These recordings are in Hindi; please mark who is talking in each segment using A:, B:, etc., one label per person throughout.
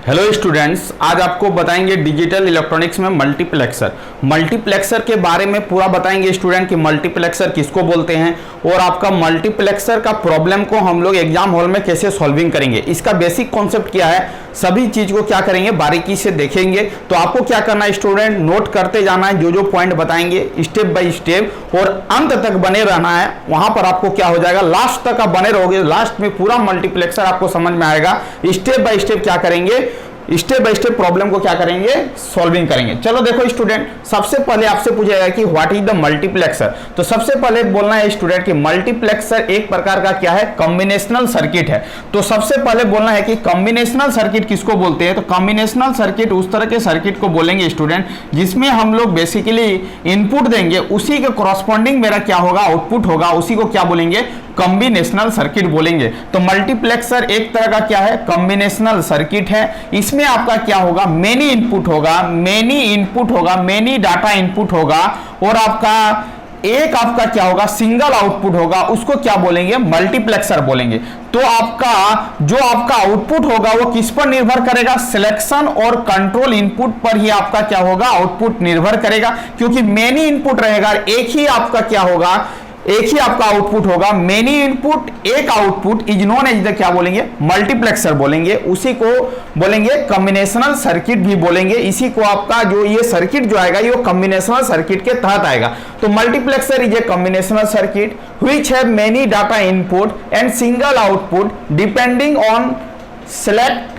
A: हेलो स्टूडेंट्स, आज आपको बताएंगे डिजिटल इलेक्ट्रॉनिक्स में मल्टीप्लेक्सर के बारे में पूरा बताएंगे स्टूडेंट कि मल्टीप्लेक्सर किसको बोलते हैं और आपका मल्टीप्लेक्सर का प्रॉब्लम को हम लोग एग्जाम हॉल में कैसे सॉल्विंग करेंगे, इसका बेसिक कॉन्सेप्ट क्या है, सभी चीज को क्या करेंगे बारीकी से देखेंगे। तो आपको क्या करना है स्टूडेंट, नोट करते जाना है, जो जो पॉइंट बताएंगे स्टेप बाय स्टेप और अंत तक बने रहना है। वहां पर आपको क्या हो जाएगा, लास्ट तक आप बने रहोगे, लास्ट में पूरा मल्टीप्लेक्सर आपको समझ में आएगा। स्टेप बाय स्टेप क्या करेंगे, स्टेप बाय स्टेप प्रॉब्लम को क्या करेंगे, सॉल्विंग करेंगे। चलो देखो स्टूडेंट, सबसे पहले आपसे पूछेगा कि व्हाट इज द मल्टीप्लेक्सर। तो सबसे पहले बोलना है स्टूडेंट कि मल्टीप्लेक्सर एक प्रकार का क्या है, कॉम्बिनेशनल सर्किट है। तो सबसे पहले बोलना है कि कॉम्बिनेशनल सर्किट किसको बोलते हैं। तो कॉम्बिनेशनल सर्किट उस तरह के सर्किट को बोलेंगे स्टूडेंट जिसमें हम लोग बेसिकली इनपुट देंगे, उसी के कॉरस्पॉन्डिंग मेरा क्या होगा, आउटपुट होगा, उसी को क्या बोलेंगे, कॉम्बिनेशनल सर्किट बोलेंगे। तो मल्टीप्लेक्सर एक तरह का क्या है, कॉम्बिनेशनल सर्किट है। इसमें आपका क्या होगा, मेनी इनपुट होगा, मेनी डाटा इनपुट होगा और आपका क्या होगा, सिंगल आउटपुट होगा, उसको क्या बोलेंगे, मल्टीप्लेक्सर बोलेंगे। तो जो आपका आउटपुट होगा वो किस पर निर्भर करेगा, सिलेक्शन और कंट्रोल इनपुट पर ही आपका क्या होगा, आउटपुट निर्भर करेगा। क्योंकि मेनी इनपुट रहेगा, एक ही आपका आउटपुट होगा, मेनी इनपुट एक output is known as the क्या बोलेंगे, मल्टीप्लेक्सर बोलेंगे, उसी को बोलेंगे कॉम्बिनेशनल सर्किट भी बोलेंगे। इसी को आपका जो ये सर्किट जो आएगा ये कॉम्बिनेशनल सर्किट के तहत आएगा। तो multiplexer is a combinational circuit which have many data input and single output depending on select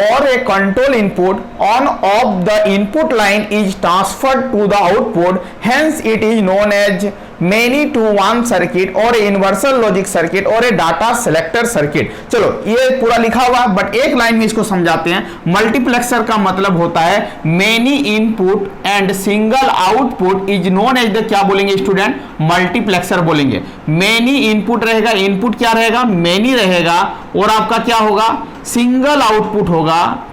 A: or a control input on of the input line is transferred to the output, hence it is known as many to one circuit or a universal logic circuit or a data selector circuit। चलो ये पूरा लिखा हुआ बट एक लाइन में इसको समझाते हैं। मल्टीप्लेक्सर का मतलब होता है many input and single output is known as the क्या बोलेंगे स्टूडेंट, मल्टीप्लेक्सर बोलेंगे। मेनी इनपुट रहेगा, इनपुट क्या रहेगा, मेनी रहेगा और आपका क्या होगा, सिंगल आउटपुट होगा।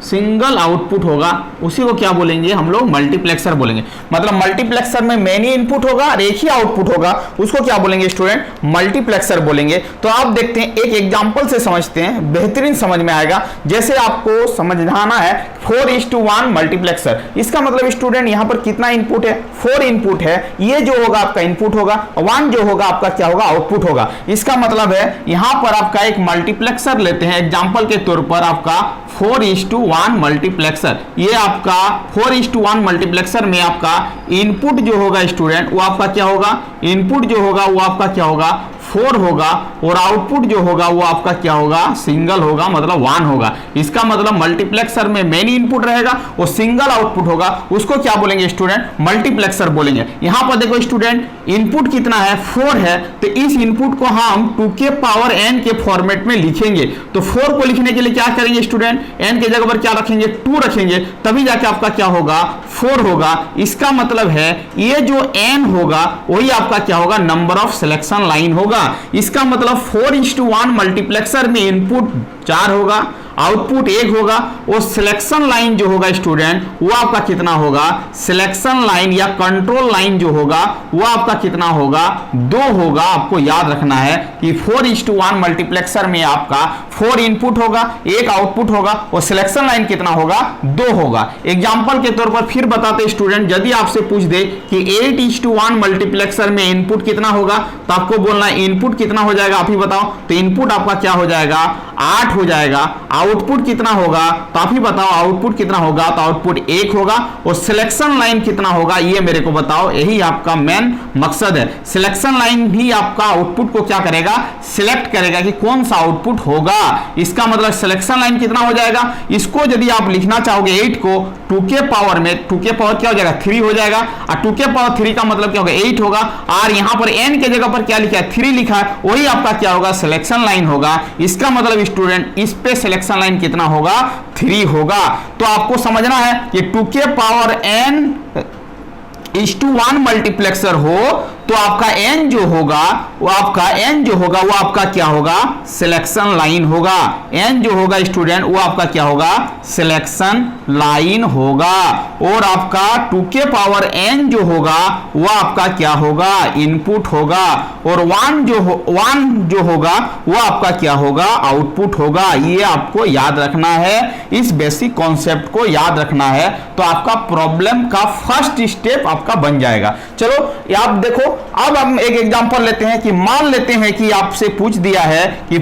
A: सिंगल आउटपुट होगा, उसी को क्या बोलेंगे हम लोग, मल्टीप्लेक्सर बोलेंगे। मतलब मल्टीप्लेक्सर में मेनी इनपुट होगा और एक ही आउटपुट होगा, उसको क्या बोलेंगे स्टूडेंट, मल्टीप्लेक्सर बोलेंगे। तो आप देखते हैं एक एग्जांपल से समझते हैं, बेहतरीन समझ में आएगा। जैसे आपको समझाना है 4:1 मल्टीप्लेक्सर। इसका मतलब स्टूडेंट यहां पर कितना इनपुट है, 4 इनपुट है। ये जो होगा आपका इनपुट होगा, 1 जो होगा आपका क्या होगा, आउटपुट होगा। इसका मतलब है यहां पर आपका एक मल्टीप्लेक्सर लेते हैं, एग्जांपल के तौर पर आपका 4:1 मल्टीप्लेक्सर। ये आपका 4:1 मल्टीप्लेक्सर में आपका इनपुट जो होगा स्टूडेंट वो आपका क्या होगा, इनपुट जो होगा वो आपका क्या होगा, 4 होगा और आउटपुट जो होगा वो आपका क्या होगा, सिंगल होगा, मतलब 1 होगा। इसका मतलब मल्टीप्लेक्सर में मेनी इनपुट रहेगा और सिंगल आउटपुट होगा, उसको क्या बोलेंगे स्टूडेंट, मल्टीप्लेक्सर बोलेंगे। यहां पर देखो स्टूडेंट, इनपुट कितना है, 4 है, तो इस इनपुट को हम 2 पावर n के फॉर्मेट में लिखेंगे। तो 4 को लिखने के लिए क्या करेंगे स्टूडेंट, n के जगह पर क्या रखेंगे, 2 रखेंगे, तभी जाके आपका क्या होगा, 4 होगा। इसका मतलब है ये जो n होगा वही आपका क्या होगा, नंबर ऑफ सिलेक्शन लाइन होगा। इसका मतलब 4:1 मल्टीप्लेक्सर में इनपुट 4 होगा, आउटपुट 1 होगा और सिलेक्शन लाइन जो होगा स्टूडेंट वो आपका कितना होगा, सिलेक्शन लाइन या कंट्रोल लाइन जो होगा वो आपका कितना होगा, 2 होगा। आपको याद रखना है कि 4:1 मल्टीप्लेक्सर में आपका 4 इनपुट होगा, 1 आउटपुट होगा और सिलेक्शन लाइन कितना होगा, 2 होगा। एग्जांपल के तौर पर फिर बताते स्टूडेंट, यदि आपसे पूछ दे कि 8:1 मल्टीप्लेक्सर में इनपुट कितना होगा, तो आपको बोलना है इनपुट कितना हो जाएगा, आप ही बताओ। तो इनपुट आपका क्या हो जाएगा, 8 हो जाएगा। आउटपुट कितना होगा, तो आप ही बताओ, आउटपुट कितना होगा, तो आउटपुट 1 होगा और सिलेक्शन लाइन कितना होगा, ये मेरे को बताओ। यही आपका मेन मकसद है। सिलेक्शन लाइन भी आपका आउटपुट को क्या करेगा, सिलेक्ट करेगा कि कौन सा आउटपुट होगा। इसका मतलब सिलेक्शन लाइन कितना हो जाएगा, इसको यदि आप लिखना चाहोगे 8 को 2 के पावर में, 2 के पावर क्या हो जाएगा, 3 हो जाएगा और 2 के पावर 3 का मतलब क्या होगा, 8 होगा। और यहां पर n के जगह पर क्या लिखा है, 3 लिखा है, वही आपका क्या होगा, सिलेक्शन लाइन होगा। इसका मतलब स्टूडेंट इस पे सिलेक्शन लाइन कितना होगा, 3 होगा। तो आपको समझना है कि 2 के पावर n:1 मल्टीप्लेक्सर हो तो तो आपका एन जो होगा वो आपका क्या होगा, सिलेक्शन लाइन होगा। एन जो होगा स्टूडेंट वो आपका क्या होगा, सिलेक्शन लाइन होगा। और आपका 2 के पावर n जो होगा वो आपका क्या होगा, इनपुट होगा। और 1 जो होगा वो आपका क्या होगा, आउटपुट होगा। ये आपको याद रखना है, इस बेसिक कॉन्सेप्ट को याद रखना है, तो आपका प्रॉब्लम का फर्स्ट स्टेप आपका बन जाएगा। चलो आप देखो, अब हम एक एग्जांपल लेते हैं कि मान लेते हैं कि आपसे पूछ दिया है कि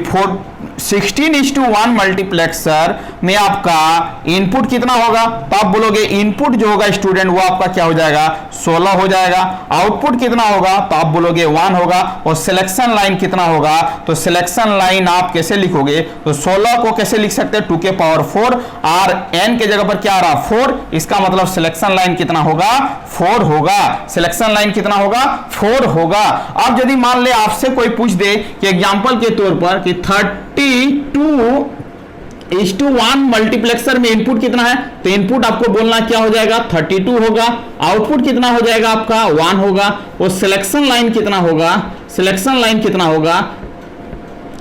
A: 16:1 मल्टीप्लेक्सर में आपका इनपुट कितना होगा, तो आप बोलोगे इनपुट जो होगा स्टूडेंट वो आपका क्या हो जाएगा, 16 हो जाएगा। आउटपुट कितना होगा, तो आप बोलोगे 1 होगा। और सिलेक्शन लाइन कितना होगा, तो सिलेक्शन लाइन आप कैसे लिखोगे, तो 16 को कैसे लिख सकते हैं, 2 के पावर 4 और n के जगह पर क्या आ रहा, 4। इसका मतलब सिलेक्शन लाइन कितना होगा, 4 होगा। सिलेक्शन लाइन कितना होगा, 4 होगा। अब यदि मान ले आपसे कोई पूछ दे कि एग्जांपल के तौर पर कि 32:1 मल्टीप्लेक्सर में इनपुट कितना है, तो इनपुट आपको बोलना क्या हो जाएगा, 32 होगा। आउटपुट कितना हो जाएगा आपका, 1 होगा। और सिलेक्शन लाइन कितना होगा, सिलेक्शन लाइन कितना होगा,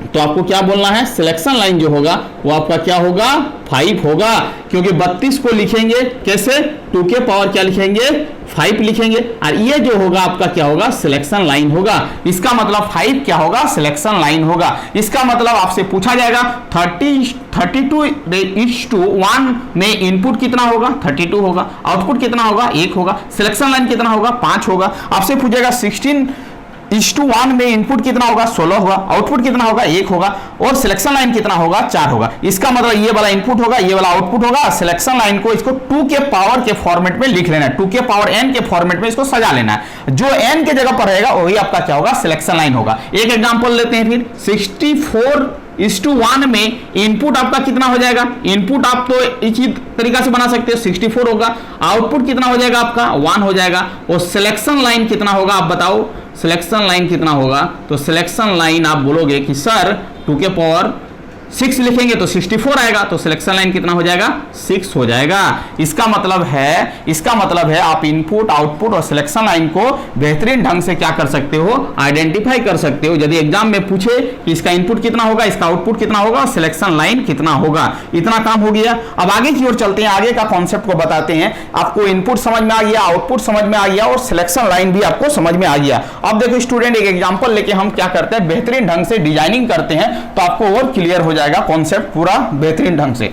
A: तो आपको क्या बोलना है, सिलेक्शन लाइन जो होगा वो आपका क्या होगा, 5 होगा। क्योंकि 32 को लिखेंगे कैसे, 2 के पावर क्या लिखेंगे, 5 लिखेंगे। और ये जो होगा आपका क्या होगा, सिलेक्शन लाइन होगा। इसका मतलब 5 क्या होगा, सिलेक्शन लाइन होगा। इसका मतलब आपसे पूछा जाएगा 32:1 में इनपुट कितना होगा, 32 होगा। आउटपुट कितना होगा, 1 होगा। सिलेक्शन लाइन कितना होगा, 5 होगा। आपसे पूछेगा 16:1 में इनपुट कितना होगा, 16 होगा। आउटपुट कितना होगा, 1 होगा। और सिलेक्शन लाइन कितना होगा, 4 होगा। इसका मतलब ये वाला इनपुट होगा, ये वाला आउटपुट होगा। सिलेक्शन लाइन को इसको 2 के पावर के फॉर्मेट में लिख लेना है, 2 के पावर n के फॉर्मेट में इसको सजा लेना है। जो n के जगह पर रहेगा वही आपका क्या होगा, सिलेक्शन लाइन होगा। एक एग्जांपल लेते हैं फिर, 64:1 में इनपुट आपका कितना हो जाएगा, इनपुट आप तो इसी तरीका से बना सकते हो, 64 होगा। आउटपुट कितना हो जाएगा आपका, 1 हो जाएगा। और सिलेक्शन लाइन कितना होगा आप बताओ, सिलेक्शन लाइन कितना होगा, तो सिलेक्शन लाइन आप बोलोगे कि सर 2 के पावर 6 लिखेंगे तो 64 आएगा, तो सिलेक्शन लाइन कितना हो जाएगा, 6 हो जाएगा। इसका मतलब है आप इनपुट, आउटपुट और सिलेक्शन लाइन को बेहतरीन ढंग से क्या कर सकते हो, आइडेंटिफाई कर सकते हो। यदि एग्जाम में पूछे कि इसका इनपुट कितना होगा, इसका आउटपुट कितना होगा और सिलेक्शन लाइन कितना होगा, इतना काम हो गया। अब आगे की ओर चलते हैं, आगे का कॉन्सेप्ट को बताते हैं। आपको इनपुट समझ में आ गया, आउटपुट समझ में आ गया और सिलेक्शन लाइन भी आपको समझ में आ गया। अब देखो स्टूडेंट, एक एग्जाम्पल लेके हम क्या करते हैं, बेहतरीन ढंग से डिजाइनिंग करते हैं, तो आपको और क्लियर हो जाएगा कॉन्सेप्ट पूरा बेहतरीन ढंग से।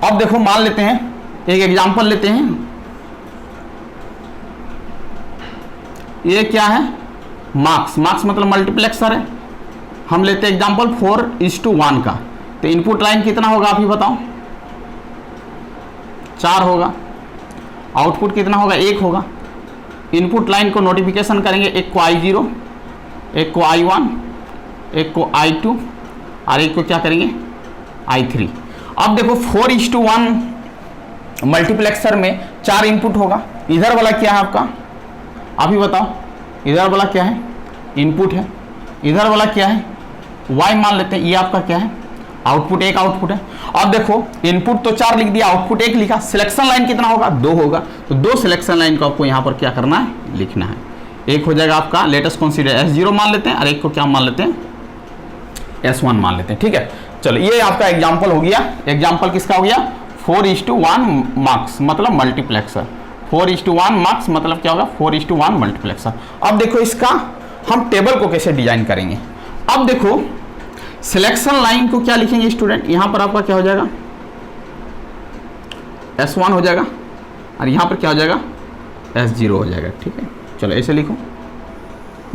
A: अब देखो मान लेते हैं, एक एग्जांपल लेते हैं। ये क्या है, मार्क्स मतलब मल्टीप्लेक्सर है। हम लेते हैं एग्जांपल 4:1 का, तो इनपुट लाइन कितना होगा आप ही बताओ, 4 होगा। आउटपुट कितना होगा, 1 होगा। इनपुट लाइन को नोटिफिकेशन करेंगे, एक को I0, एक को I1, एक को I2 और एक को क्या करेंगे, I3। अब देखो 4:1 मल्टीप्लेक्सर में 4 इनपुट होगा। इधर वाला क्या है आपका, आप ही बताओ, इधर वाला क्या है, इनपुट है। इधर वाला क्या है, Y मान लेते हैं। ये आपका क्या है, आउटपुट, 1 आउटपुट है। अब देखो इनपुट तो 4 लिख दिया, आउटपुट 1 लिखा। सिलेक्शन लाइन कितना होगा, 2 होगा। तो 2 सिलेक्शन लाइन को आपको यहाँ पर क्या करना है, लिखना है। एक हो जाएगा आपका, लेटेस्ट कंसीडर S0 मान लेते हैं, और एक को क्या मान लेते हैं, S1 मान लेते हैं। ठीक है, चलो ये आपका एग्जाम्पल हो गया। एग्जाम्पल किसका हो गया, 4:1 मार्क्स मतलब मल्टीप्लेक्सर। 4:1 मार्क्स मतलब क्या होगा, 4:1 मल्टीप्लेक्सर। अब देखो इसका हम टेबल को कैसे डिजाइन करेंगे। अब देखो सिलेक्शन लाइन को क्या लिखेंगे स्टूडेंट, यहां पर आपका क्या हो जाएगा, S1 हो जाएगा, और यहां पर क्या हो जाएगा, S0 हो जाएगा। ठीक है, चलो ऐसे लिखो।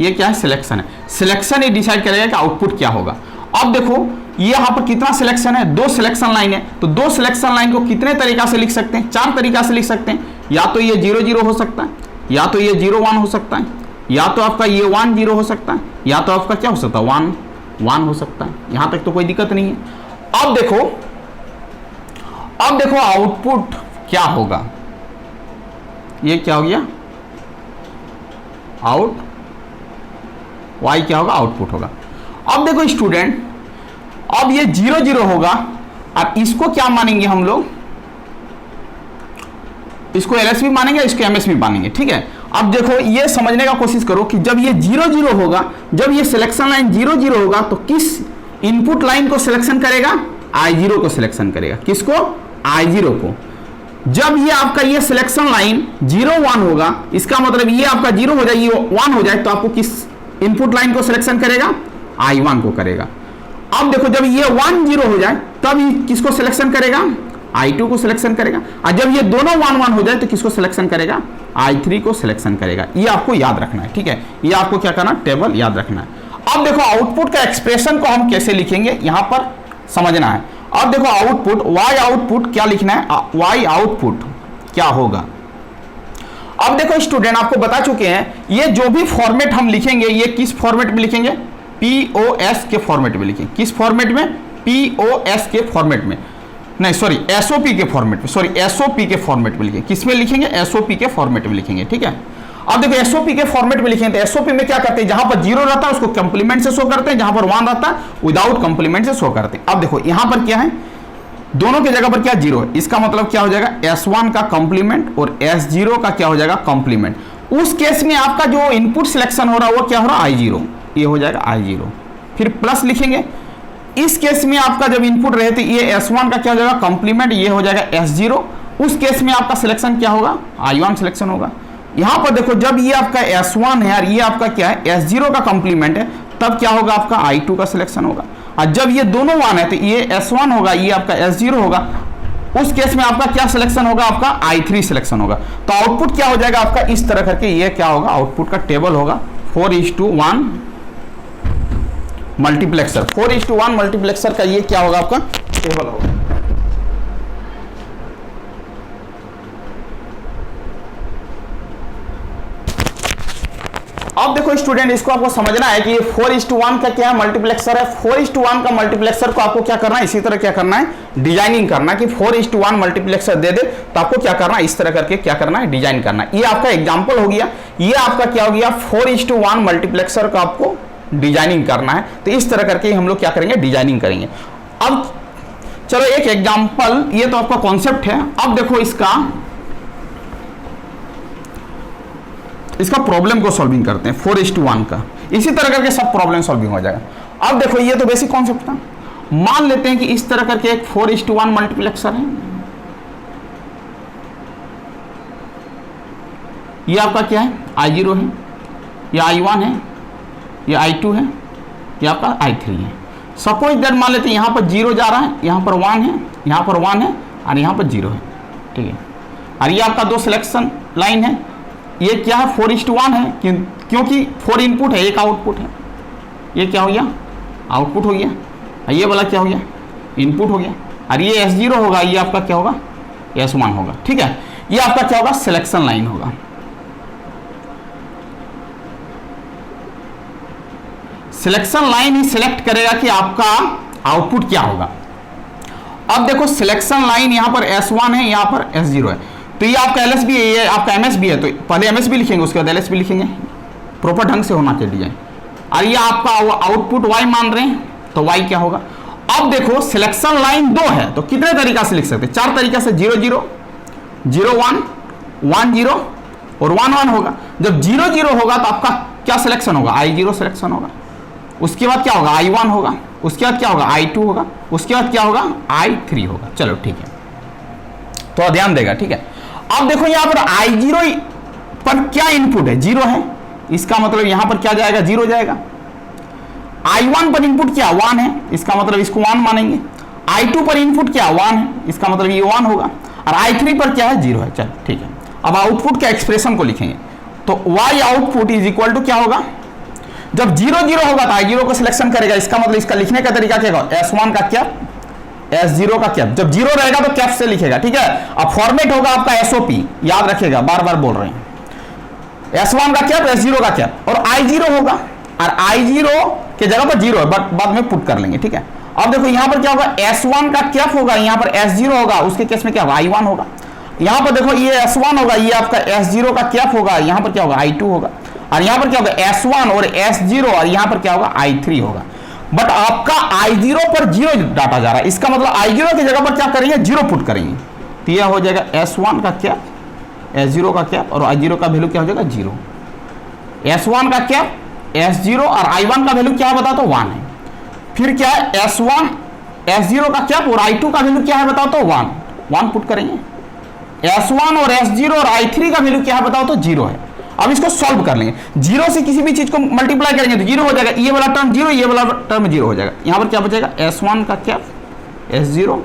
A: ये क्या है, सिलेक्शन है। सिलेक्शन ये डिसाइड करेगा कि आउटपुट क्या होगा। अब देखो ये यहां पर कितना सिलेक्शन है, 2 सिलेक्शन लाइन है। तो 2 सिलेक्शन लाइन को कितने तरीका से लिख सकते हैं, 4 तरीका से लिख सकते हैं। या तो ये 0-0 हो सकता है, या तो ये 0-1 हो सकता है, या तो आपका ये 1-0 हो सकता है, या तो आपका क्या हो सकता है, 1-1 हो सकता है। यहां तक तो कोई दिक्कत नहीं है। अब देखो आउटपुट क्या होगा, ये क्या हो गया, Y क्या होगा, आउटपुट होगा। अब देखो स्टूडेंट, अब ये 0-0 होगा, और इसको क्या मानेंगे हम लोग, इसको एलएस भी मानेंगे, इसको एमएस भी मानेंगे, ठीक है। अब देखो ये समझने का कोशिश करो कि जब ये 0 0 होगा, जब ये सिलेक्शन लाइन 0 0 होगा तो किस इनपुट लाइन को सिलेक्शन करेगा, I0 को सिलेक्शन करेगा। किसको, I0 को। जब ये आपका ये सिलेक्शन लाइन 0 1 होगा, इसका मतलब ये आपका 0 हो जाए, ये 1 हो जाए, तो आपको किस इनपुट लाइन को सिलेक्शन करेगा, I1 को करेगा। अब देखो जब ये 1 0 हो जाए तब ये किसको सिलेक्शन करेगा, I2 को सिलेक्शन करेगा। और जब ये दोनों 1 1 हो जाए तो किसको सिलेक्शन करेगा, I3 को सिलेक्शन करेगा। ये आपको याद रखना है, ठीक है। ये आपको क्या करना, टेबल याद रखना है। अब देखो आउटपुट का एक्सप्रेशन को हम कैसे लिखेंगे, यहां पर समझना है। अब देखो आउटपुट, y आउटपुट क्या लिखना है, y आउटपुट क्या होगा। अब देखो स्टूडेंट आपको बता चुके हैं, ये जो भी फॉर्मेट हम लिखेंगे ये किस फॉर्मेट में लिखेंगे, POS के फॉर्मेट में लिखेंगे। किस फॉर्मेट में, POS के फॉर्मेट में, नहीं सॉरी SOP के फॉर्मेट में, सॉरी SOP के फॉर्मेट में लिखेंगे। किस में लिखेंगे, SOP के फॉर्मेट में लिखेंगे, ठीक है। अब देखो SOP के फॉर्मेट में लिखेंगे तो SOP में क्या करते हैं, जहां पर 0 रहता है उसको कंप्लीमेंट से शो करते हैं, जहां पर 1 रहता है विदाउट कंप्लीमेंट से शो करते हैं। अब देखो यहां पर क्या है, दोनों की जगह पर क्या 0 है, इसका मतलब क्या हो जाएगा, S1 का कंप्लीमेंट और S0 का क्या हो जाएगा, कंप्लीमेंट। उस केस में आपका जो इनपुट सिलेक्शन हो रहा है वो क्या हो रहा है, I0, ये हो जाएगा I0। फिर प्लस लिखेंगे, इस केस में आपका जब इनपुट रहे थे ये S1 का क्या हो जाएगा, कंप्लीमेंट, ये हो जाएगा S0। उस केस में आपका सिलेक्शन क्या होगा, I1 सिलेक्शन होगा। यहां पर देखो जब ये आपका S1 है और ये आपका क्या है, S0 का कंप्लीमेंट है, तब क्या होगा, आपका I2 का सिलेक्शन होगा। और जब ये दोनों 1 है तो ये S1 होगा, ये आपका S0 होगा। उस केस में आपका क्या सिलेक्शन होगा, आपका I3 सिलेक्शन होगा। तो आउटपुट क्या हो जाएगा आपका, इस तरह करके ये क्या होगा, आउटपुट का टेबल होगा 4:1 मल्टीप्लेक्सर। 4:1 मल्टीप्लेक्सर का ये क्या होगा, आपका टेबल होगा। अब देखो स्टूडेंट इसको आपको समझना है कि ये 4:1 का क्या है, मल्टीप्लेक्सर है। 4:1 का मल्टीप्लेक्सर को आपको क्या करना है, इसी तरह क्या करना है, डिजाइनिंग करना कि 4:1 मल्टीप्लेक्सर दे दे तो आपको क्या करना है, इस तरह करके क्या करना है, डिजाइन करना है। ये आपका एग्जांपल हो गया। ये आपका क्या हो गया, 4:1 मल्टीप्लेक्सर का आपको डिजाइनिंग करना है। तो इस तरह करके हम लोग क्या करेंगे, डिजाइनिंग करेंगे। अब चलो एक एग्जांपल, ये तो आपका कॉन्सेप्ट है। अब देखो इसका प्रॉब्लम को सॉल्विंग करते हैं 4:1 का। इसी तरह करके सब प्रॉब्लम सॉल्विंग हो जाएगा। अब देखो ये तो बेसिक कॉन्सेप्ट था। मान लेते हैं कि इस तरह करके एक 4:1 मल्टीप्लेक्सर है। ये आपका क्या है, I0 है, ये I1 है, ये I2 है, ये आपका I3 है। सपोज दैट मान लेते हैं यहाँ पर 0 जा रहा है, यहाँ पर 1 है, यहाँ पर 1 है और यहाँ पर 0 है, ठीक है। और ये आपका 2 सिलेक्शन लाइन है। ये क्या है, 4:1 है क्योंकि 4 इनपुट है, 1 आउटपुट है। ये क्या हो गया, आउटपुट हो गया। ये वाला क्या हो गया, इनपुट हो गया। और ये S0 होगा, ये आपका क्या होगा, S1 होगा, ठीक है। ये आपका क्या होगा, सिलेक्शन लाइन होगा। सिलेक्शन लाइन ही सिलेक्ट करेगा कि आपका आउटपुट क्या होगा। अब देखो सिलेक्शन लाइन यहां पर S1 है, यहां पर S0 है। तो ये आपका LS भी है, ये आपका MS भी है। तो पहले MS भी लिखेंगे, उसके बाद LS भी लिखेंगे, प्रॉपर ढंग से होना चाहिए डिजाइन। और ये आपका आउटपुट Y मान रहे हैं तो Y क्या होगा। अब देखो सिलेक्शन लाइन 2 है तो कितने तरीका से लिख सकते हैं, 4 तरीका से, 0 0 0 1 1 0 और 1 1 होगा। जब 0 0 होगा तो आपका क्या सिलेक्शन होगा, I0 सिलेक्शन होगा। उसके बाद क्या होगा, I1 होगा। उसके बाद क्या होगा, I2 होगा। उसके बाद क्या होगा, I3 होगा। चलो ठीक है, तो ध्यान देगा, ठीक है। अब देखो यहां पर I0 पर क्या इनपुट है, 0 है। इसका मतलब यहां पर क्या जाएगा, 0 जाएगा। I1 पर इनपुट क्या, 1 है, इसका मतलब इसको 1 मानेंगे। I2 पर इनपुट क्या, 1 है, इसका मतलब ये 1 होगा। और I3 पर क्या है, 0 है। चलो ठीक है। अब आउटपुट के एक्सप्रेशन को लिखेंगे तो Y output is equal to क्या होगा, जब 0 0 होगा तो I0 को सिलेक्शन करेगा। इसका मतलब इसका लिखने का तरीका क्या होगा, S1 का कैप, S0 का कैप। जब 0 रहेगा तो कैप से लिखेगा, ठीक है। अब फॉर्मेट होगा आपका SOP, याद रखिएगा, बार बार बोल रहे हैं। S1 का कैप, S0 का कैप और I0 होगा। और I0 के जगह पर 0 है, बट बाद में पुट कर लेंगे, ठीक है। अब देखो यहां पर क्या होगा, S1 का कैप होगा, यहां पर S0 होगा। उसके केस में क्या होगा, I1 होगा। यहां पर देखो ये S1 होगा, ये आपका S0 का कैप होगा, यहां पर क्या होगा, I2 होगा। और यहां पर क्या होगा, S1 और S0 और यहां पर क्या होगा, I3 होगा। बट आपका I0 पर 0 डाटा जा रहा है, इसका मतलब I0 की जगह पर क्या करेंगे, 0 पुट करेंगे, तो यह हो जाएगा S1 का क्या, S0 का क्या, और I0 का वैल्यू क्या हो जाएगा 0। S1 का क्या, S0 और I1 का वैल्यू क्या है बताओ तो 1 है। फिर क्या है S1 S0 का क्या और I2 का वैल्यू क्या है बताओ तो 1 पुट करेंगे। S1 और S0 और I3 का वैल्यू क्या है बताओ तो 0 है। अब इसको सॉल्व कर लेंगे, 0 से किसी भी चीज को मल्टीप्लाई करेंगे तो 0 हो जाएगा, ये वाला टर्म 0, ये वाला टर्म 0 हो जाएगा। यहां पर क्या बचेगा S1 का क्या, S0,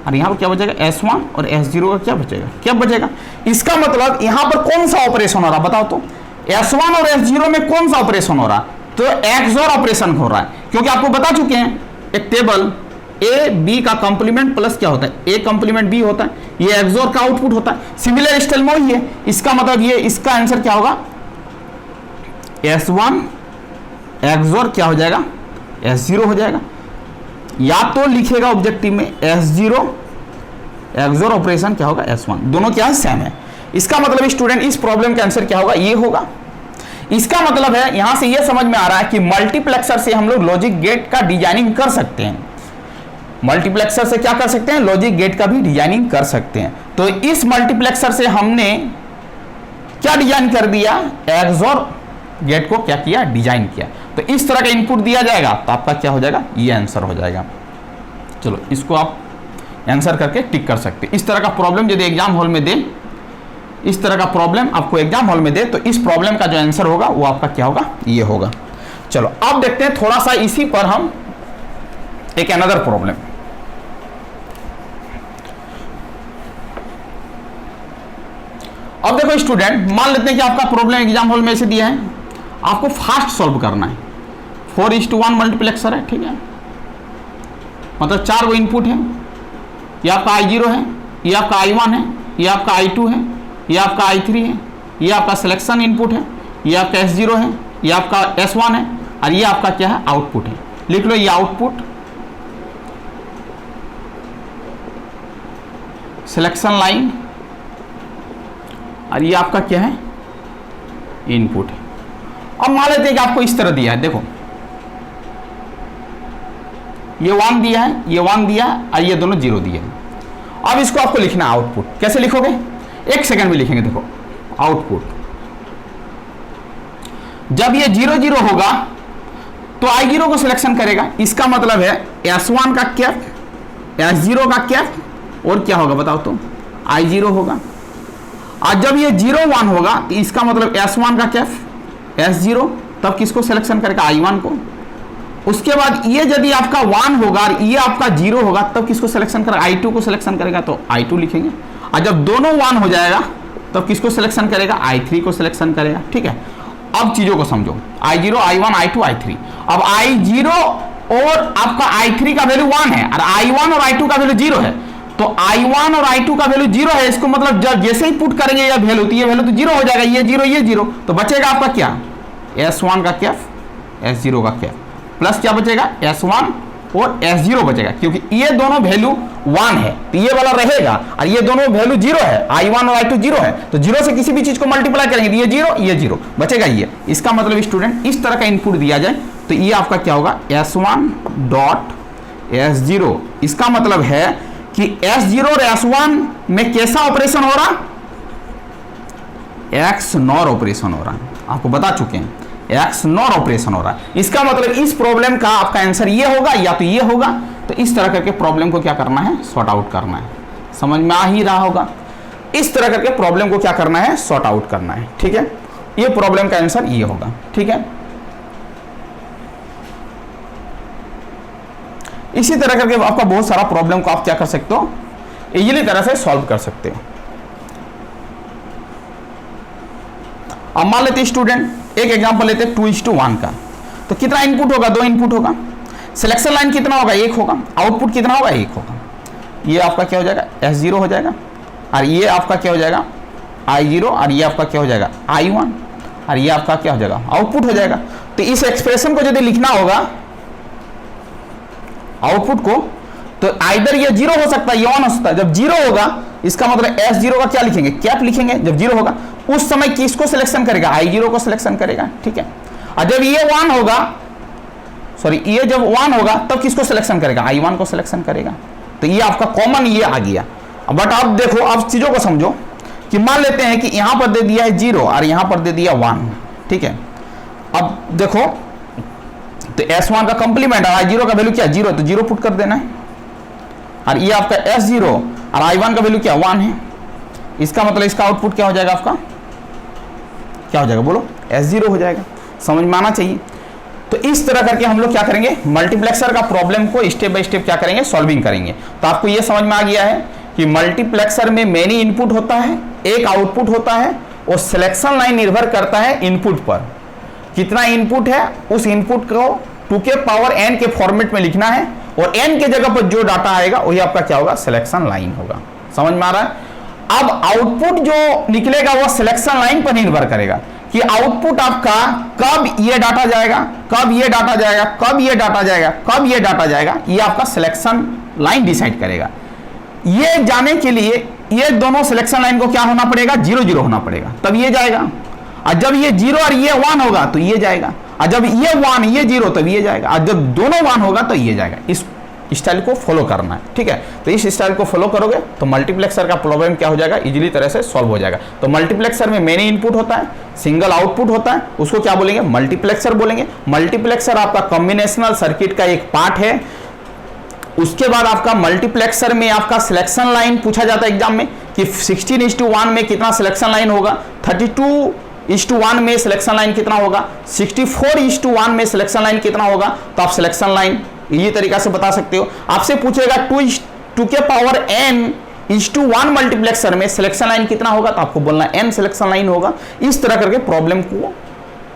A: और यहां पर क्या बचेगा S1 और S0 का क्या बचेगा, क्या बचेगा। इसका मतलब यहां पर कौन सा ऑपरेशन हो रहा है बताओ तो, S1 और S0 में कौन सा ऑपरेशन हो रहा है, तो XOR ऑपरेशन हो रहा है, क्योंकि आपको बता चुके हैं एक टेबल ए बी का कंप्लीमेंट प्लस क्या होता है, ए कंप्लीमेंट बी होता है, ये XOR का आउटपुट होता है। सिमिलर स्टाइल में ही है, इसका मतलब ये, इसका आंसर क्या होगा S1 XOR क्या हो जाएगा S0 हो जाएगा। या तो लिखेगा ऑब्जेक्टिव में S0 XOR ऑपरेशन क्या होगा S1, दोनों क्या है सेम है। इसका मतलब स्टूडेंट इस प्रॉब्लम का आंसर क्या होगा, ये होगा। इसका मतलब है यहां से ये समझ में आ रहा है कि मल्टीप्लेक्सर से हम लोग लॉजिक गेट का डिजाइनिंग कर सकते हैं, मल्टीप्लेक्सर से क्या कर सकते हैं, लॉजिक गेट का भी डिजाइनिंग कर सकते हैं। तो इस मल्टीप्लेक्सर से हमने क्या डिजाइन कर दिया, XOR गेट को क्या किया, डिजाइन किया। तो इस तरह का इनपुट दिया जाएगा तो आपका क्या हो जाएगा, ये आंसर हो जाएगा। चलो इसको आप आंसर करके टिक कर सकते हैं। इस तरह का प्रॉब्लम यदि एग्जाम हॉल में दे, इस तरह का प्रॉब्लम आपको एग्जाम हॉल में दे, तो इस प्रॉब्लम का जो आंसर होगा वो आपका क्या होगा, ये होगा। चलो अब देखते हैं थोड़ा सा इसी पर हम एक अनदर प्रॉब्लम। अब देखो स्टूडेंट, मान लेते हैं कि आपका प्रॉब्लम एग्जाम हॉल में ऐसे दिया है, आपको फास्ट सॉल्व करना है। 4:1 मल्टीप्लेक्सर है, ठीक है, मतलब 4 वो इनपुट है, ये आपका I0 है, ये आपका I1 है, ये आपका I2 है, ये आपका I3 है, ये आपका सिलेक्शन इनपुट है, ये आपका S0 है, ये आपका S1 है, और ये आपका क्या है, आउटपुट है। लिख लो ये आउटपुट, सिलेक्शन लाइन, और ये आपका क्या है, इनपुट है। अब मान लेते हैं कि आपको इस तरह दिया है, देखो ये 1 दिया है, ये 1 दिया है, और ये दोनों 0 दिए हैं। अब इसको आपको लिखना है आउटपुट, कैसे लिखोगे, 1 सेकंड में लिखेंगे। देखो आउटपुट, जब ये 0 0 होगा तो I0 को सिलेक्शन करेगा, इसका मतलब है S1 का कैप, S0 का कैप, और क्या होगा बताओ तो, I0 होगा। और जब ये 0 1 होगा तो इसका मतलब S1 का कैप, S0, तब किसको सिलेक्शन करेगा, I1 को। उसके बाद ये यदि आपका 1 होगा और ये आपका 0 होगा तब किसको सिलेक्शन करेगा, I2 को सिलेक्शन करेगा, तो I2 लिखेंगे। और जब दोनों 1 हो जाएगा तब किसको सिलेक्शन करेगा, I3 को सिलेक्शन करेगा, ठीक है। अब चीजों को समझो, I0 I1 I2 I3। अब I0 और आपका I3 का वैल्यू 1 है, और I1 और I2 का वैल्यू 0 है, तो I1 और I2 का वैल्यू 0 है, इसको मतलब जब जैसे ही पुट करेंगे ये वैल्यू, तो ये वैल्यू तो 0 हो जाएगा, ये 0 ये 0, तो बचेगा आपका क्या, S1 का कैफ, S0 का कैफ, प्लस क्या बचेगा, S1 और S0 बचेगा, क्योंकि ये दोनों वैल्यू 1 है तो ये वाला रहेगा, और ये दोनों वैल्यू 0 है, I1 और I2 0 है, तो 0 से किसी भी चीज को मल्टीप्लाई करेंगे तो ये 0 बचेगा ये। इसका मतलब स्टूडेंट इस तरह का इनपुट दिया जाए तो ये आपका क्या होगा, S1 डॉट S0। इसका मतलब है कि S0 और S1 में कैसा ऑपरेशन हो रहा, XNOR ऑपरेशन हो रहा है, आपको बता चुके हैं XNOR ऑपरेशन हो रहा है। इसका मतलब इस प्रॉब्लम का आपका आंसर ये होगा या तो ये होगा। तो इस तरह करके प्रॉब्लम को क्या करना है, सॉर्ट आउट करना है, समझ में आ ही रहा होगा। इस तरह करके प्रॉब्लम को क्या करना है, सॉर्ट आउट करना है, ठीक है। ये प्रॉब्लम का आंसर ये होगा, ठीक है। इसी तरह करके आपका बहुत सारा प्रॉब्लम को आप क्या कर सकते हो, इजीली तरह से सॉल्व कर सकते हो। अब मान लेते स्टूडेंट एक एग्जांपल लेते हैं 2:1 का, तो कितना इनपुट होगा, 2 इनपुट होगा। सिलेक्शन लाइन कितना होगा, 1 होगा। आउटपुट कितना होगा, 1 होगा। ये आपका क्या हो जाएगा, S0 हो जाएगा, और ये आपका क्या हो जाएगा, I0, और ये आपका क्या हो जाएगा, I1, और ये आपका क्या हो जाएगा, आउटपुट हो जाएगा। तो इस एक्सप्रेशन को यदि लिखना होगा आउटपुट को, तो आइदर ये 0 हो सकता है, ये 1 हो सकता है। जब 0 होगा इसका मतलब S0 का क्या लिखेंगे, कैप लिखेंगे। जब 0 होगा उस समय किसको सिलेक्शन करेगा, I0 को सिलेक्शन करेगा, ठीक है। और जब ये 1 होगा, सॉरी ये जब 1 होगा तब किसको सिलेक्शन करेगा, I1 को सिलेक्शन करेगा। तो ये आपका कॉमन ये आ गया। बट आप देखो, अब चीजों को समझो कि मान लेते हैं कि यहां पर दे दिया है 0 और यहां पर दे दिया 1, ठीक है। अब देखो तो S1 का कंप्लीमेंट और I0 का वैल्यू क्या 0, तो 0 पुट कर देना है। और ये आपका S0 और I1 का वैल्यू क्या 1 है। इसका मतलब इसका आउटपुट क्या हो जाएगा, आपका क्या हो जाएगा बोलो, S0 हो जाएगा। समझ में आना चाहिए। तो इस तरह करके हम लोग क्या करेंगे, मल्टीप्लेक्सर का प्रॉब्लम को स्टेप बाय स्टेप क्या करेंगे, सॉल्विंग करेंगे। तो आपको ये समझ में आ गया है कि मल्टीप्लेक्सर में मेनी इनपुट होता है, एक आउटपुट होता है, और सिलेक्शन लाइन निर्भर करता है इनपुट पर। कितना इनपुट है, उस इनपुट को 2 पावर n के फॉर्मेट में लिखना है, और n के जगह पर जो डाटा आएगा वही आपका क्या होगा, सिलेक्शन लाइन होगा। समझ में आ रहा है। अब आउटपुट जो निकलेगा वो सिलेक्शन लाइन पर निर्भर करेगा कि आउटपुट आपका कब ये डाटा जाएगा, कब ये डाटा जाएगा, कब ये डाटा जाएगा, कब ये डाटा जाएगा, ये आपका सिलेक्शन लाइन डिसाइड करेगा। ये जाने के लिए ये दोनों सिलेक्शन लाइन को क्या होना पड़ेगा, 0 0 होना पड़ेगा, तब ये जाएगा। और जब ये 0 और ये 1 होगा तो ये जाएगा, और जब ये 1 ये 0 तब ये जाएगा, और जब दोनों 1 होगा तो ये जाएगा। इस स्टाइल को फॉलो करना है, ठीक है। तो इस स्टाइल को फॉलो करोगे तो मल्टीप्लेक्सर का प्रॉब्लम क्या हो जाएगा, इजीली तरह से सॉल्व हो जाएगा। तो मल्टीप्लेक्सर में मेनी इनपुट होता है, सिंगल आउटपुट होता है, उसको क्या बोलेंगे, मल्टीप्लेक्सर बोलेंगे। मल्टीप्लेक्सर आपका कॉम्बिनेशनल सर्किट का एक पार्ट है। उसके बाद आपका मल्टीप्लेक्सर में आपका सिलेक्शन लाइन पूछा जाता है एग्जाम में कि 16:1 में कितना सिलेक्शन लाइन होगा, 32:1 में सिलेक्शन लाइन कितना होगा, 64:1 में सिलेक्शन लाइन कितना होगा। तो आप सिलेक्शन लाइन ये तरीका से बता सकते हो। आपसे पूछेगा 2 के पावर n/1 मल्टीप्लेक्सर में सिलेक्शन लाइन कितना होगा, तो आपको बोलना n सिलेक्शन लाइन होगा। इस तरह करके प्रॉब्लम को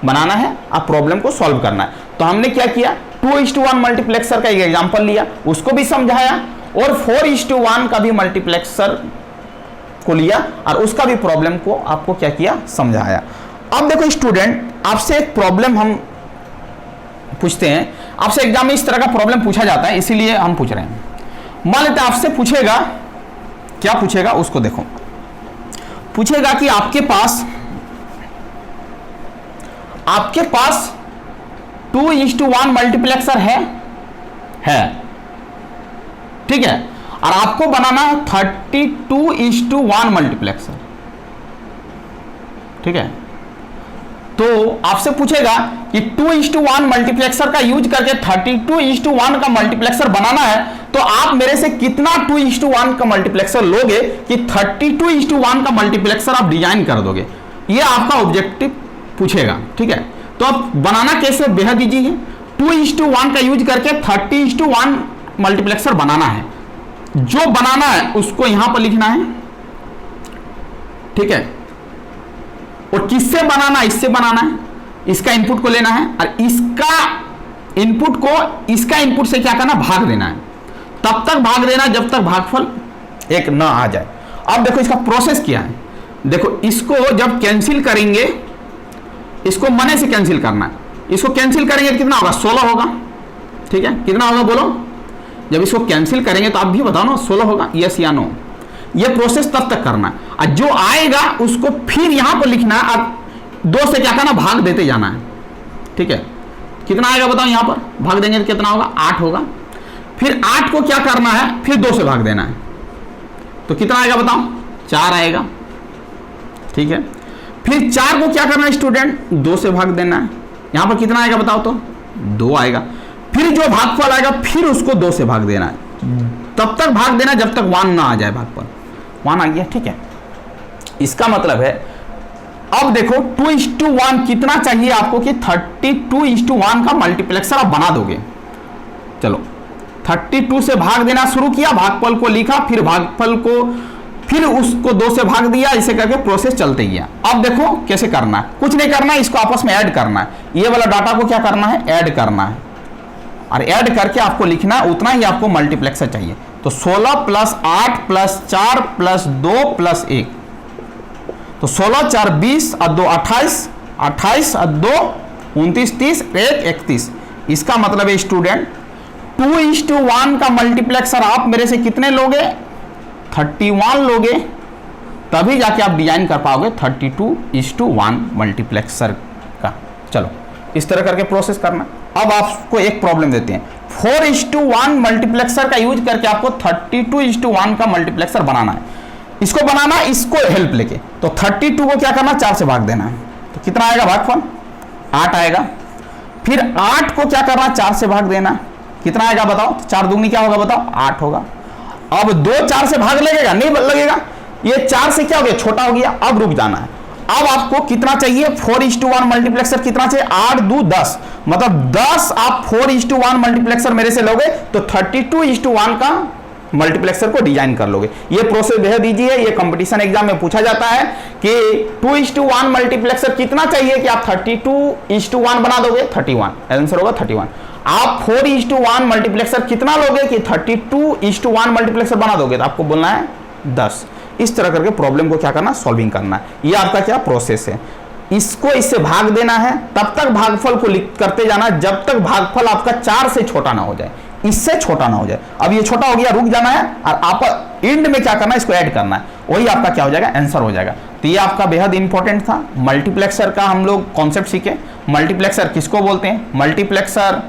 A: बनाना है, आप प्रॉब्लम को सॉल्व करना है। तो हमने क्या किया, 2:1 मल्टीप्लेक्सर का एक एग्जांपल लिया, उसको भी समझाया, और 4:1 का भी मल्टीप्लेक्सर को लिया और उसका भी प्रॉब्लम को आपको क्या किया, समझाया। अब देखो स्टूडेंट, आपसे एक प्रॉब्लम हम पूछते हैं, आपसे एग्जाम में इस तरह का प्रॉब्लम पूछा जाता है, इसीलिए हम पूछ रहे हैं। मान लेते हैं आपसे पूछेगा, क्या पूछेगा उसको देखो, पूछेगा कि आपके पास 2:1 मल्टीप्लेक्सर है, ठीक है, और आपको बनाना है 32:1 मल्टीप्लेक्सर, ठीक है। तो आपसे पूछेगा कि 2:1 मल्टीप्लेक्सर का यूज करके 32:1 का मल्टीप्लेक्सर बनाना है, तो आप मेरे से कितना 2:1 का मल्टीप्लेक्सर लोगे कि 32:1 का मल्टीप्लेक्सर आप डिजाइन कर दोगे। ये आपका ऑब्जेक्टिव पूछेगा, ठीक है। तो आप बनाना कैसे, बेहद इजी है। 2:1 का यूज करके 30:1 मल्टीप्लेक्सर बनाना है। जो बनाना है उसको यहां पर लिखना है, ठीक है। और किससे बनाना है, इससे बनाना है। इसका इनपुट को लेना है और इसका इनपुट को इसका इनपुट से क्या करना, भाग देना है। तब तक भाग देना जब तक भागफल 1 ना आ जाए। अब देखो इसका प्रोसेस क्या है, देखो इसको जब कैंसिल करेंगे, इसको मने से कैंसिल करना है। इसको कैंसिल करेंगे तो कितना होगा, 16 होगा, ठीक है। कितना होगा बोलो, जब इसको कैंसिल करेंगे तो आप भी बताओ ना, 16 होगा, यस या नो। ये प्रोसेस तब तक करना है, और जो आएगा उसको फिर यहां पर लिखना है, और 2 से क्या करना, भाग देते जाना है, ठीक है। कितना आएगा बताओ, यहां पर भाग देंगे तो कितना होगा, 8 होगा। फिर 8 को क्या करना है, फिर 2 से भाग देना है, तो कितना आएगा बताओ, 4 आएगा, ठीक है। फिर 4 को क्या करना है स्टूडेंट, 2 से भाग देना है। यहां पर कितना आएगा बताओ, तो 2 आएगा। फिर जो भागफल आएगा फिर उसको 2 से भाग देना है, तब तक भाग देना जब तक 1 ना आ जाए, भागफल 1 आ गया, ठीक है। इसका मतलब है, अब देखो 2:1 कितना चाहिए आपको कि 32:1 का मल्टीप्लेक्सर आप बना दोगे। चलो 32 से भाग देना शुरू किया, भागफल को लिखा, फिर भागफल को फिर उसको 2 से भाग दिया, इसे करके प्रोसेस चलते गया। अब देखो कैसे करना है, कुछ नहीं करना है, इसको आपस में ऐड करना है। ये वाला डाटा को क्या करना है, ऐड करना है, और ऐड करके आपको लिखना है, उतना ही आपको मल्टीप्लेक्सर चाहिए। तो 16 + 8 + 4 + 2 + 1, तो 16 4 20 और 2 28, 28 और 2 29, 30, 1 31। इसका मतलब है स्टूडेंट 2:1 का मल्टीप्लेक्सर आप मेरे से कितने लोगे, 31 लोगे, तभी जाके आप डिजाइन कर पाओगे 32:1 मल्टीप्लेक्सर का। चलो इस तरह करके प्रोसेस करना। अब आपको एक प्रॉब्लम देते हैं, 4:1 मल्टीप्लेक्सर का यूज करके आपको 32:1 का मल्टीप्लेक्सर बनाना है। इसको बनाना, इसको हेल्प लेके, तो 32 को क्या करना, 4 से भाग देना है। तो कितना आएगा भागफल, 8 आएगा। फिर 8 को क्या करना, 4 से भाग देना, कितना आएगा बताओ, 4 दूनी क्या होगा बताओ, 8 होगा। अब 2 4 से भाग लगेगा, नहीं लगेगा, ये 4 से क्या हो गया, छोटा हो गया, अब रुक जाना है। अब आपको कितना चाहिए, 4:1 मल्टीप्लेक्सर कितना चाहिए, 8 2 10, मतलब 10 आप 4:1 मल्टीप्लेक्सर मेरे से लोगे तो 32:1 का मल्टीप्लेक्सर को डिजाइन कर लोगे। ये प्रोसेस बेहद ईजी है, ये कंपटीशन एग्जाम में पूछा जाता है कि 2:1 मल्टीप्लेक्सर कितना चाहिए कि आप 32:1 बना दोगे, 31, आंसर होगा 31। आप 4:1 मल्टीप्लेक्सर कितना लोगे कि 32:1 मल्टीप्लेक्सर बना दोगे, तो आपको बोलना है 10। इस तरह करके प्रॉब्लम को क्या करना, सॉल्विंग करना है। ये आपका क्या प्रोसेस है, इसको इससे भाग देना है, तब तक भागफल को करते जाना जब तक भागफल आपका 4 से छोटा ना हो जाए, इससे छोटा ना हो जाए। अब ये छोटा हो गया, रुक जाना है, और आप एंड में क्या करना है, इसको ऐड करना है, वही आपका क्या हो जाएगा, आंसर हो जाएगा। तो ये आपका बेहद इंपॉर्टेंट था। मल्टीप्लेक्सर का हम लोग कॉन्सेप्ट सीखे। मल्टीप्लेक्सर किसको बोलते हैं, मल्टीप्लेक्सर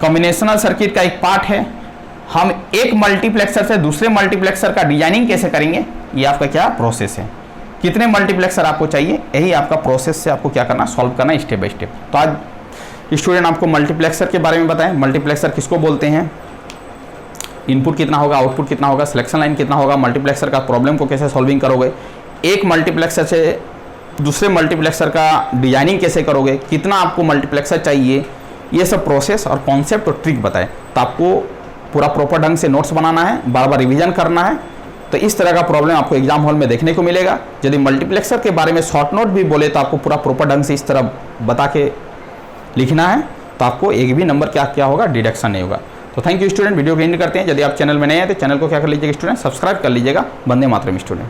A: कॉम्बिनेशनल सर्किट का एक पार्ट है। हम एक मल्टीप्लेक्सर से दूसरे मल्टीप्लेक्सर का डिजाइनिंग कैसे करेंगे, ये आपका क्या प्रोसेस है। कितने मल्टीप्लेक्सर आपको चाहिए, यही आपका प्रोसेस से आपको क्या करना, सॉल्व करना स्टेप बाय स्टेप। तो आज स्टूडेंट आपको मल्टीप्लेक्सर के बारे में बताएं, मल्टीप्लेक्सर किसको बोलते हैं, इनपुट कितना होगा, आउटपुट कितना होगा, सिलेक्शन लाइन कितना होगा, मल्टीप्लेक्सर का प्रॉब्लम को कैसे सॉल्विंग करोगे, एक मल्टीप्लेक्सर से दूसरे मल्टीप्लेक्सर का डिजाइनिंग कैसे करोगे, कितना आपको मल्टीप्लेक्सर चाहिए, ये सब प्रोसेस और कॉन्सेप्ट और ट्रिक बताए। तो आपको पूरा प्रॉपर ढंग से नोट्स बनाना है, बार बार रिवीजन करना है। तो इस तरह का प्रॉब्लम आपको एग्जाम हॉल में देखने को मिलेगा। यदि मल्टीप्लेक्सर के बारे में शॉर्ट नोट भी बोले तो आपको पूरा प्रॉपर ढंग से इस तरह बता के लिखना है, तो आपको एक भी नंबर क्या होगा, डिडक्शन नहीं होगा। तो थैंक यू स्टूडेंट, वीडियो को एंड करते हैं। यदि आप चैनल में नए हैं तो चैनल को क्या कर लीजिएगा स्टूडेंट, सब्सक्राइब कर लीजिएगा। वंदे मातरम स्टूडेंट।